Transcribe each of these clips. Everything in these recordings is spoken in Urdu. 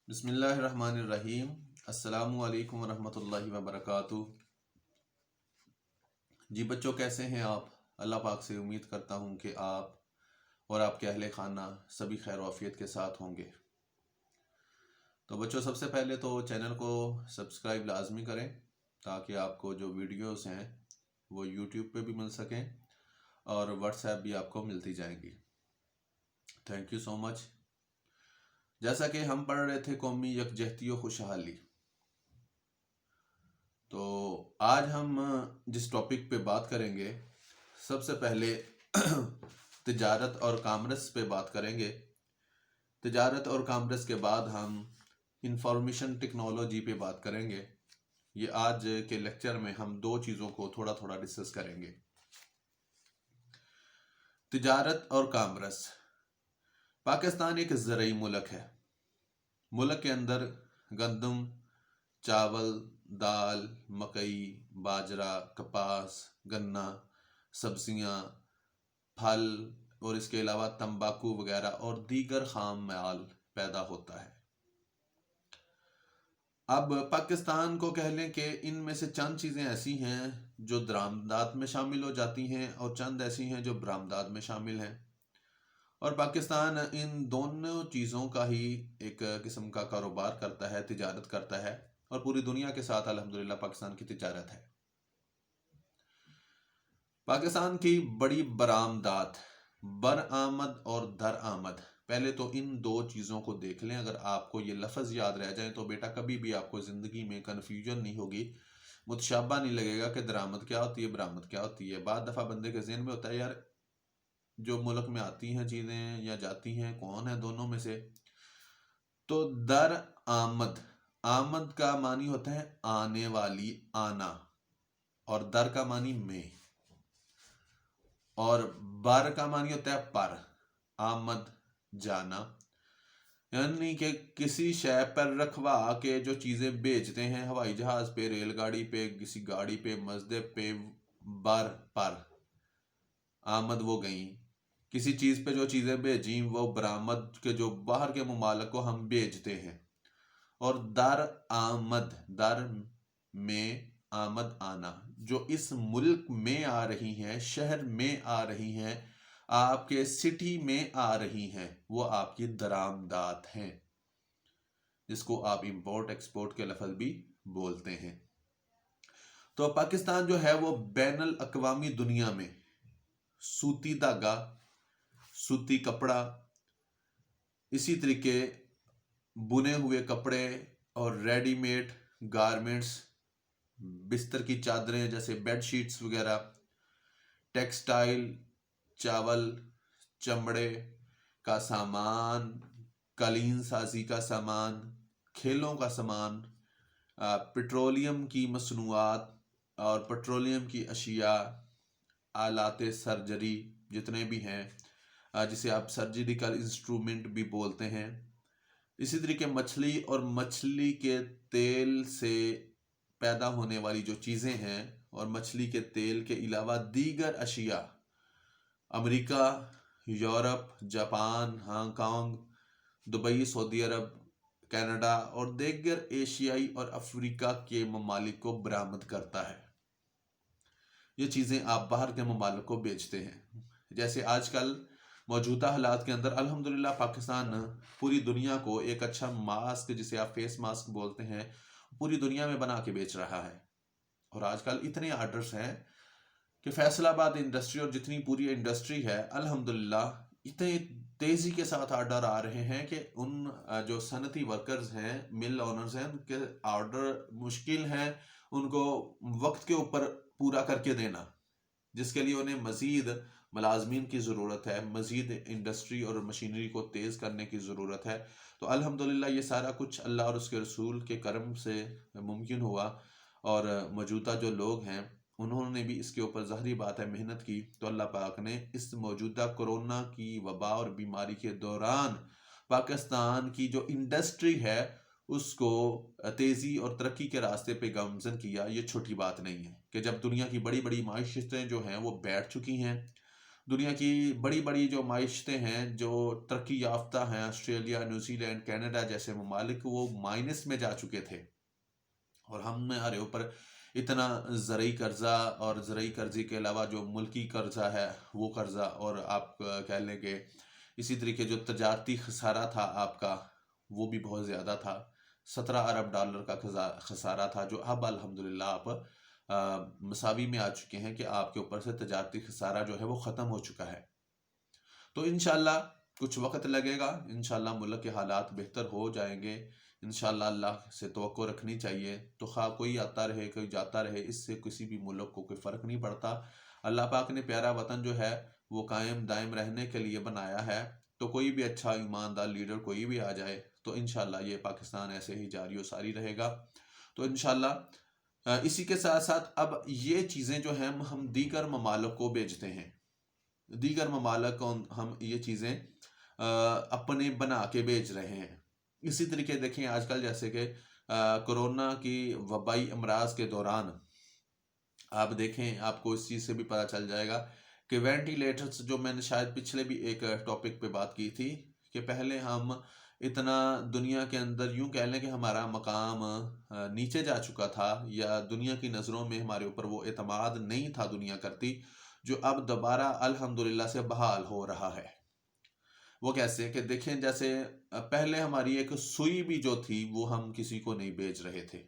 بسم اللہ الرحمن الرحیم۔ السلام علیکم ورحمۃ اللہ وبرکاتہ۔ جی بچوں، کیسے ہیں آپ؟ اللہ پاک سے امید کرتا ہوں کہ آپ اور آپ کے اہل خانہ سبھی خیر و عافیت کے ساتھ ہوں گے۔ تو بچوں، سب سے پہلے تو چینل کو سبسکرائب لازمی کریں تاکہ آپ کو جو ویڈیوز ہیں وہ یوٹیوب پہ بھی مل سکیں اور واٹس ایپ بھی آپ کو ملتی جائیں گی۔ تھینک یو سو مچ۔ جیسا کہ ہم پڑھ رہے تھے قومی یکجہتی و خوشحالی، تو آج ہم جس ٹاپک پہ بات کریں گے، سب سے پہلے تجارت اور کامرس پہ بات کریں گے۔ تجارت اور کامرس کے بعد ہم انفارمیشن ٹیکنالوجی پہ بات کریں گے۔ یہ آج کے لیکچر میں ہم دو چیزوں کو تھوڑا تھوڑا ڈسکس کریں گے۔ تجارت اور کامرس۔ پاکستان ایک زرعی ملک ہے۔ ملک کے اندر گندم، چاول، دال، مکئی، باجرہ، کپاس، گنا، سبزیاں، پھل اور اس کے علاوہ تمباکو وغیرہ اور دیگر خام مال پیدا ہوتا ہے۔ اب پاکستان کو کہہ لیں کہ ان میں سے چند چیزیں ایسی ہیں جو درآمدات میں شامل ہو جاتی ہیں اور چند ایسی ہیں جو برآمدات میں شامل ہیں، اور پاکستان ان دونوں چیزوں کا ہی ایک قسم کا کاروبار کرتا ہے، تجارت کرتا ہے، اور پوری دنیا کے ساتھ الحمدللہ پاکستان کی تجارت ہے۔ پاکستان کی بڑی برآمدات، برآمد اور درآمد۔ پہلے تو ان دو چیزوں کو دیکھ لیں۔ اگر آپ کو یہ لفظ یاد رہ جائیں تو بیٹا کبھی بھی آپ کو زندگی میں کنفیوژن نہیں ہوگی، متشابہ نہیں لگے گا کہ درآمد کیا ہوتی ہے، برآمد کیا ہوتی ہے۔ بعض دفعہ بندے کے ذہن میں ہوتا ہے یار جو ملک میں آتی ہیں چیزیں یا جاتی ہیں کون ہے دونوں میں سے؟ تو درآمد، آمد کا معنی ہوتا ہے آنے والی، آنا، اور در کا معنی میں، اور بر کا معنی ہوتا ہے پر، آمد، جانا۔ یعنی کہ کسی شے پر رکھوا کے جو چیزیں بیچتے ہیں، ہوائی جہاز پہ، ریل گاڑی پہ، کسی گاڑی پہ، مزدے پہ، بر پر، آمد وہ گئیں۔ کسی چیز پہ جو چیزیں بھیجیں وہ برآمد کے جو باہر کے ممالک کو ہم بیچتے ہیں۔ اور در آمد، در میں آمد، آنا، جو اس ملک میں آ رہی ہیں، شہر میں آ رہی ہیں، آپ کے سٹی میں آ رہی ہیں، وہ آپ کی درآمدات ہیں، جس کو آپ امپورٹ ایکسپورٹ کے لفظ بھی بولتے ہیں۔ تو پاکستان جو ہے وہ بین الاقوامی دنیا میں سوتی دھاگا، سوتی کپڑا، اسی طریقے بنے ہوئے کپڑے اور ریڈی میڈ گارمنٹس، بستر کی چادریں جیسے بیڈ شیٹس وغیرہ، ٹیکسٹائل، چاول، چمڑے کا سامان، قالین سازی کا سامان، کھیلوں کا سامان، پیٹرولیم کی مصنوعات اور پیٹرولیم کی اشیاء، آلات سرجری جتنے بھی ہیں، جسے آپ سرجریکل انسٹرومنٹ بھی بولتے ہیں، اسی طریقے مچھلی اور مچھلی کے تیل سے پیدا ہونے والی جو چیزیں ہیں، اور مچھلی کے تیل کے علاوہ دیگر اشیاء، America, Europe, Japan, Hong Kong, Dubai, Saudi Arab, Canada اور دیگر ایشیائی اور افریقہ کے ممالک کو برآمد کرتا ہے۔ یہ چیزیں آپ باہر کے ممالک کو بیچتے ہیں۔ جیسے آج کل موجودہ حالات کے اندر الحمدللہ پاکستان پوری دنیا کو ایک اچھا ماسک، جسے آپ فیس ماسک بولتے ہیں، پوری دنیا میں بنا کے بیچ رہا ہے۔ اور آج کل اتنے آرڈرز ہیں کہ فیصل آباد انڈسٹری اور جتنی پوری انڈسٹری ہے الحمدللہ اتنے تیزی کے ساتھ آرڈر آ رہے ہیں کہ ان جو صنعتی ورکرز ہیں، مل اونرز ہیں، ان کے آرڈر مشکل ہیں ان کو وقت کے اوپر پورا کر کے دینا، جس کے لیے انہیں مزید ملازمین کی ضرورت ہے، مزید انڈسٹری اور مشینری کو تیز کرنے کی ضرورت ہے۔ تو الحمدللہ یہ سارا کچھ اللہ اور اس کے رسول کے کرم سے ممکن ہوا، اور موجودہ جو لوگ ہیں انہوں نے بھی اس کے اوپر ظاہری بات ہے محنت کی، تو اللہ پاک نے اس موجودہ کرونا کی وبا اور بیماری کے دوران پاکستان کی جو انڈسٹری ہے اس کو تیزی اور ترقی کے راستے پہ گامزن کیا۔ یہ چھوٹی بات نہیں ہے کہ جب دنیا کی بڑی بڑی معیشتیں جو ہیں وہ بیٹھ چکی ہیں، دنیا کی بڑی بڑی جو معیشتیں ہیں جو ترقی یافتہ ہیں، آسٹریلیا، نیوزی لینڈ، کینیڈا جیسے ممالک، وہ مائنس میں جا چکے تھے، اور ہمارے اوپر اتنا زرعی قرضہ، اور زرعی قرضے کے علاوہ جو ملکی قرضہ ہے وہ قرضہ، اور آپ کہہ لیں کہ اسی طریقے جو تجارتی خسارہ تھا آپ کا وہ بھی بہت زیادہ تھا، 17 ارب ڈالر کا خسارہ تھا، جو اب الحمدللہ آپ مساوی میں آ چکے ہیں کہ آپ کے اوپر سے تجارتی خسارہ جو ہے وہ ختم ہو چکا ہے۔ تو انشاءاللہ کچھ وقت لگے گا، انشاءاللہ ملک کے حالات بہتر ہو جائیں گے، انشاءاللہ اللہ سے توقع رکھنی چاہیے۔ تو خواہ کوئی آتا رہے کوئی جاتا رہے، اس سے کسی بھی ملک کو کوئی فرق نہیں پڑتا۔ اللہ پاک نے پیارا وطن جو ہے وہ قائم دائم رہنے کے لیے بنایا ہے، تو کوئی بھی اچھا ایماندار لیڈر کوئی بھی آ جائے تو انشاءاللہ یہ پاکستان ایسے ہی جاری و ساری رہے گا۔ تو انشاءاللہ اسی کے ساتھ ساتھ اب یہ چیزیں جو ہیں ہم دیگر ممالک کو بیچتے ہیں، دیگر ممالک کو ہم یہ چیزیں اپنے بنا کے بیچ رہے ہیں۔ اسی طریقے دیکھیں آج کل جیسے کہ کرونا کی وبائی امراض کے دوران آپ دیکھیں، آپ کو اس چیز سے بھی پتہ چل جائے گا کہ وینٹیلیٹرز، جو میں نے شاید پچھلے بھی ایک ٹاپک پہ بات کی تھی کہ پہلے ہم اتنا دنیا کے اندر یوں کہہ لیں کہ ہمارا مقام نیچے جا چکا تھا، یا دنیا کی نظروں میں ہمارے اوپر وہ اعتماد نہیں تھا دنیا کرتی، جو اب دوبارہ الحمدللہ سے بحال ہو رہا ہے۔ وہ کیسے کہ دیکھیں، جیسے پہلے ہماری ایک سوئی بھی جو تھی وہ ہم کسی کو نہیں بیچ رہے تھے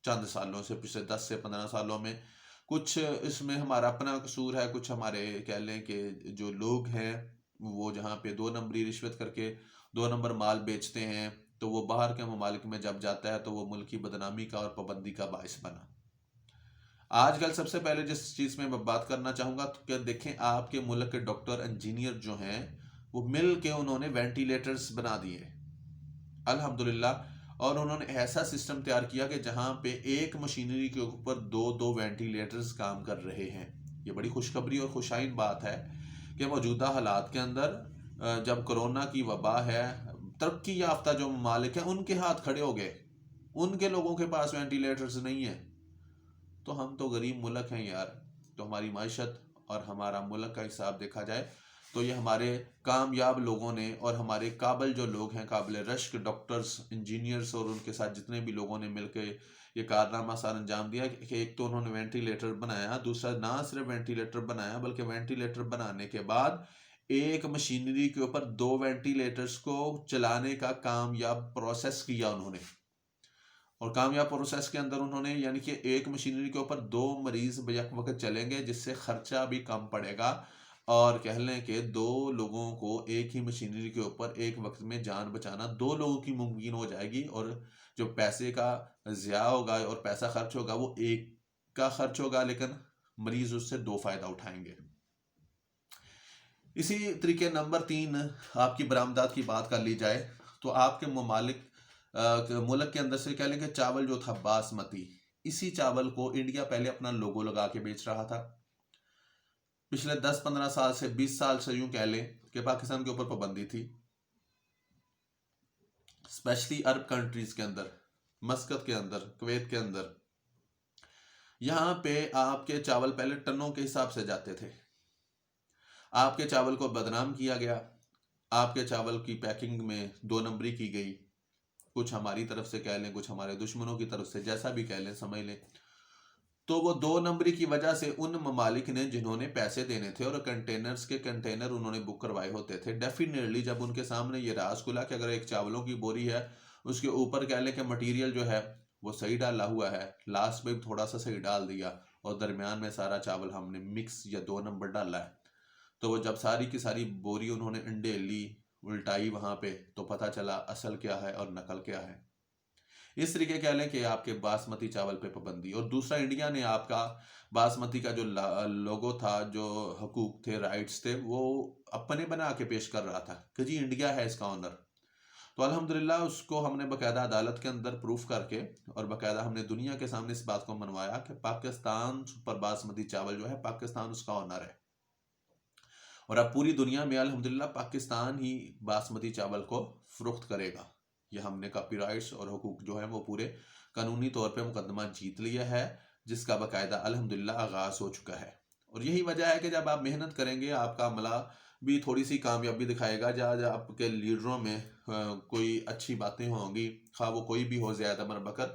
چند سالوں سے، پچھلے 10 سے 15 سالوں میں۔ کچھ اس میں ہمارا اپنا قصور ہے، کچھ ہمارے کہہ لیں کہ جو لوگ ہیں وہ جہاں پہ 2 نمبری رشوت کر کے 2 نمبر مال بیچتے ہیں، تو وہ باہر کے ممالک میں جب جاتا ہے تو وہ ملکی بدنامی کا اور پابندی کا باعث بنا۔ آج کل سب سے پہلے جس چیز میں بات کرنا چاہوں گا تو کہ دیکھیں، آپ کے ملک کے ڈاکٹر انجینئر جو ہیں وہ مل کے انہوں نے وینٹیلیٹرز بنا دیے الحمدللہ، اور انہوں نے ایسا سسٹم تیار کیا کہ جہاں پہ ایک مشینری کے اوپر 2 وینٹیلیٹرز کام کر رہے ہیں۔ یہ بڑی خوشخبری اور خوشائن بات ہے کہ موجودہ حالات کے اندر جب کرونا کی وبا ہے، ترقی یافتہ جو ممالک ہیں ان کے ہاتھ کھڑے ہو گئے، ان کے لوگوں کے پاس وینٹیلیٹرز نہیں ہیں، تو ہم تو غریب ملک ہیں یار۔ تو ہماری معیشت اور ہمارا ملک کا حساب دیکھا جائے تو یہ ہمارے کامیاب لوگوں نے اور ہمارے قابل جو لوگ ہیں، قابل رشک ڈاکٹرز، انجینئرز، اور ان کے ساتھ جتنے بھی لوگوں نے مل کے یہ کارنامہ سار انجام دیا کہ ایک تو انہوں نے وینٹیلیٹر بنایا، دوسرا نہ صرف وینٹیلیٹر بنایا بلکہ وینٹیلیٹر بنانے کے بعد ایک مشینری کے اوپر 2 وینٹیلیٹرز کو چلانے کا کامیاب پروسیس کیا انہوں نے، اور کامیاب پروسیس کے اندر انہوں نے یعنی کہ ایک مشینری کے اوپر 2 مریض بیک وقت چلیں گے، جس سے خرچہ بھی کم پڑے گا، اور کہہ لیں کہ 2 لوگوں کو ایک ہی مشینری کے اوپر ایک وقت میں جان بچانا 2 لوگوں کی ممکن ہو جائے گی، اور جو پیسے کا ضیاع ہوگا اور پیسہ خرچ ہوگا وہ ایک کا خرچ ہوگا، لیکن مریض اس سے 2 فائدہ اٹھائیں گے۔ اسی طریقے نمبر 3 آپ کی برآمدات کی بات کر لی جائے تو آپ کے ملک کے اندر سے کہہ لیں کہ چاول جو تھا باسمتی، اسی چاول کو انڈیا پہلے اپنا لوگو لگا کے بیچ رہا تھا۔ پچھلے 10-15 سال سے 20 سال سے یوں کہہ لیں کہ پاکستان کے اوپر پابندی تھی، اسپیشلی عرب کنٹریز کے اندر، مسقط کے اندر، کویت کے اندر۔ یہاں پہ آپ کے چاول پہلے ٹنوں کے حساب سے جاتے تھے، آپ کے چاول کو بدنام کیا گیا، آپ کے چاول کی پیکنگ میں 2 نمبری کی گئی، کچھ ہماری طرف سے کہہ لیں، کچھ ہمارے دشمنوں کی طرف سے، جیسا بھی کہہ لیں سمجھ لیں۔ تو وہ 2 نمبری کی وجہ سے ان ممالک نے جنہوں نے پیسے دینے تھے اور کنٹینرز کے کنٹینر انہوں نے بک کروائے ہوتے تھے، ڈیفینیٹلی جب ان کے سامنے یہ راز کھلا کہ اگر ایک چاولوں کی بوری ہے اس کے اوپر کہہ لیں کہ مٹیریل جو ہے وہ صحیح ڈالا ہوا ہے، لاسٹ میں تھوڑا سا صحیح ڈال دیا اور درمیان میں سارا چاول ہم نے مکس یا 2 نمبر ڈالا ہے، تو وہ جب ساری کی ساری بوری انہوں نے انڈے لی، الٹائی وہاں پہ، تو پتہ چلا اصل کیا ہے اور نقل کیا ہے۔ اس طریقے کہہ لیں کہ آپ کے باسمتی چاول پہ پابندی، اور دوسرا انڈیا نے آپ کا باسمتی کا جو لوگو تھا، جو حقوق تھے، رائٹس تھے، وہ اپنے بنا کے پیش کر رہا تھا کہ جی انڈیا ہے اس کا آنر۔ تو الحمدللہ اس کو ہم نے باقاعدہ عدالت کے اندر پروف کر کے اور باقاعدہ ہم نے دنیا کے سامنے اس بات کو منوایا کہ پاکستان سپر باسمتی چاول جو ہے پاکستان اس کا آنر ہے، اور اب پوری دنیا میں الحمدللہ پاکستان ہی باسمتی چاول کو فروخت کرے گا۔ یہ ہم نے کاپی رائٹس اور حقوق جو ہیں وہ پورے قانونی طور پہ مقدمہ جیت لیا ہے، جس کا باقاعدہ الحمدللہ آغاز ہو چکا ہے، اور یہی وجہ ہے کہ جب آپ محنت کریں گے آپ کا عملہ بھی تھوڑی سی کامیابی دکھائے گا. جہاں آپ کے لیڈروں میں کوئی اچھی باتیں ہوں گی، خواہ وہ کوئی بھی ہو زیادہ بربکر،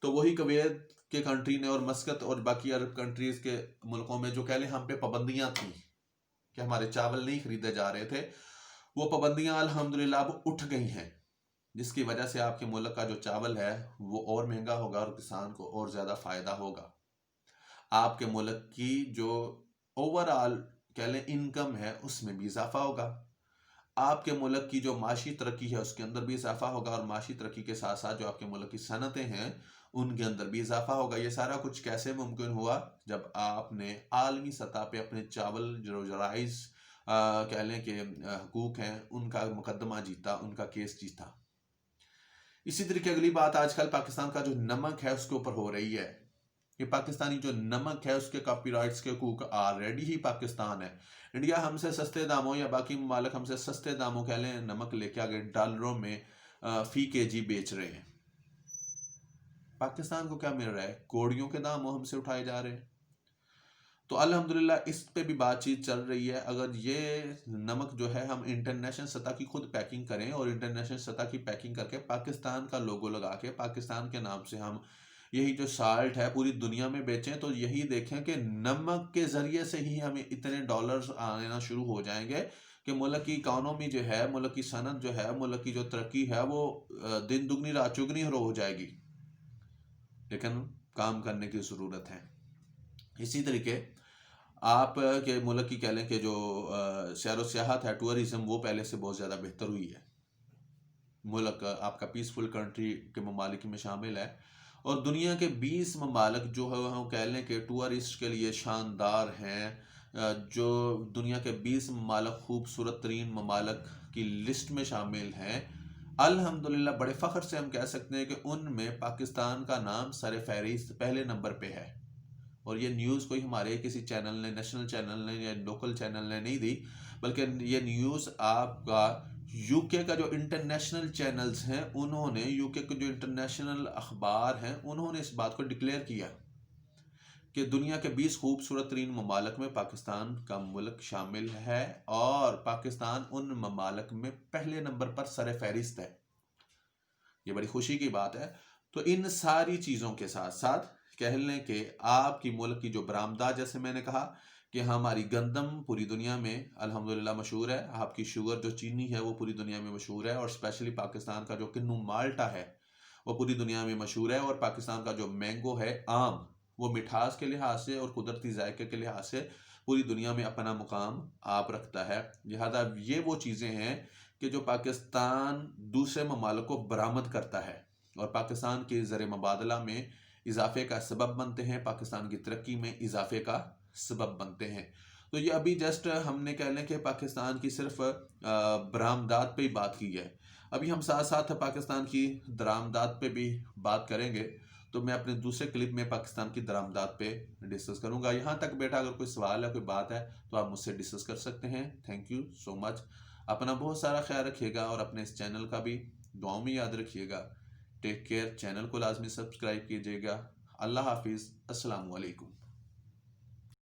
تو وہی کویت کے کنٹری نے اور مسقط اور باقی عرب کنٹریز کے ملکوں میں جو کہہ لیں ہم پہ پابندیاں تھیں کہ ہمارے چاول نہیں خریدے جا رہے تھے، وہ پابندیاں الحمدللہ اب اٹھ گئی ہیں، جس کی وجہ سے آپ کے ملک کا جو چاول ہے وہ اور مہنگا ہوگا اور کسان کو اور زیادہ فائدہ ہوگا. آپ کے ملک کی جو اوور آل کہہ لیں انکم ہے اس میں بھی اضافہ ہوگا. آپ کے ملک کی جو معاشی ترقی ہے اس کے اندر بھی اضافہ ہوگا، اور معاشی ترقی کے ساتھ ساتھ جو آپ کے ملک کی صنعتیں ہیں ان کے اندر بھی اضافہ ہوگا. یہ سارا کچھ کیسے ممکن ہوا؟ جب آپ نے عالمی سطح پہ اپنے چاول جو رائس کہہ لیں کہ حقوق ہیں ان کا مقدمہ جیتا، ان کا کیس جیتا. اسی طریقے اگلی بات آج کل پاکستان کا جو نمک ہے اس کے اوپر ہو رہی ہے کہ پاکستانی جو نمک ہے اس کے کاپی رائٹس کے حقوق آلریڈی ہی پاکستان ہے. انڈیا ہم سے سستے داموں یا باقی ممالک ہم سے سستے داموں کہہ لیں نمک لے کے آگے ڈالروں میں فی کے جی بیچ رہے ہیں. پاکستان کو کیا مل رہا ہے؟ کوڑیوں کے دام ہم سے اٹھائے جا رہے ہیں. تو الحمدللہ اس پہ بھی بات چیت چل رہی ہے. اگر یہ نمک جو ہے ہم انٹرنیشنل سطح کی خود پیکنگ کریں اور انٹرنیشنل سطح کی پیکنگ کر کے پاکستان کا لوگو لگا کے پاکستان کے نام سے ہم یہی جو سالٹ ہے پوری دنیا میں بیچیں، تو یہی دیکھیں کہ نمک کے ذریعے سے ہی ہمیں اتنے ڈالرز آنا شروع ہو جائیں گے کہ ملک کی اکانومی جو ہے، ملک کی صنعت جو ہے، ملک کی جو ترقی ہے وہ دن دگنی رات چگنی ہو جائے گی. لیکن کام کرنے کی ضرورت ہے. اسی طریقے آپ کے ملک کی کہہ لیں کہ جو سیر و سیاحت ہے، ٹورزم، وہ پہلے سے بہت زیادہ بہتر ہوئی ہے. ملک آپ کا پیسفل کنٹری کے ممالک میں شامل ہے، اور دنیا کے 20 ممالک جو ہے وہ کہہ لیں کہ ٹورسٹ کے لیے شاندار ہیں. جو دنیا کے 20 ممالک خوبصورت ترین ممالک کی لسٹ میں شامل ہیں، الحمدللہ بڑے فخر سے ہم کہہ سکتے ہیں کہ ان میں پاکستان کا نام سر فہرست پہلے نمبر پہ ہے. اور یہ نیوز کوئی ہمارے کسی چینل نے، نیشنل چینل نے یا لوکل چینل نے نہیں دی، بلکہ یہ نیوز آپ کا یو کے کا جو انٹرنیشنل چینلز ہیں انہوں نے، یو کے کے جو انٹرنیشنل اخبار ہیں انہوں نے اس بات کو ڈکلیئر کیا کہ دنیا کے 20 خوبصورت ترین ممالک میں پاکستان کا ملک شامل ہے، اور پاکستان ان ممالک میں پہلے نمبر پر سر فہرست ہے. یہ بڑی خوشی کی بات ہے. تو ان ساری چیزوں کے ساتھ ساتھ کہہ لیں کہ آپ کی ملک کی جو برآمدات، جیسے میں نے کہا کہ ہماری گندم پوری دنیا میں الحمدللہ مشہور ہے، آپ کی شوگر جو چینی ہے وہ پوری دنیا میں مشہور ہے، اور اسپیشلی پاکستان کا جو کنو مالٹا ہے وہ پوری دنیا میں مشہور ہے، اور پاکستان کا جو مینگو ہے، آم، وہ مٹھاس کے لحاظ سے اور قدرتی ذائقے کے لحاظ سے پوری دنیا میں اپنا مقام آپ رکھتا ہے. لہذا یہ وہ چیزیں ہیں کہ جو پاکستان دوسرے ممالک کو برآمد کرتا ہے اور پاکستان کے زر مبادلہ میں اضافے کا سبب بنتے ہیں، پاکستان کی ترقی میں اضافے کا سبب بنتے ہیں. تو یہ ابھی جسٹ ہم نے کہہ لیں کہ پاکستان کی صرف برآمدات پہ ہی بات کی ہے. ابھی ہم ساتھ ساتھ پاکستان کی درآمدات پہ بھی بات کریں گے، تو میں اپنے دوسرے کلپ میں پاکستان کی درآمدات پہ ڈسکس کروں گا. یہاں تک بیٹا اگر کوئی سوال ہے، کوئی بات ہے تو آپ مجھ سے ڈسکس کر سکتے ہیں. تھینک یو سو مچ. اپنا بہت سارا خیال رکھیے گا، اور اپنے اس چینل کا بھی دعاؤں میں یاد رکھیے گا. Take care. چینل کو لازمی سبسکرائب کیجیے گا. اللہ حافظ. السلام علیکم.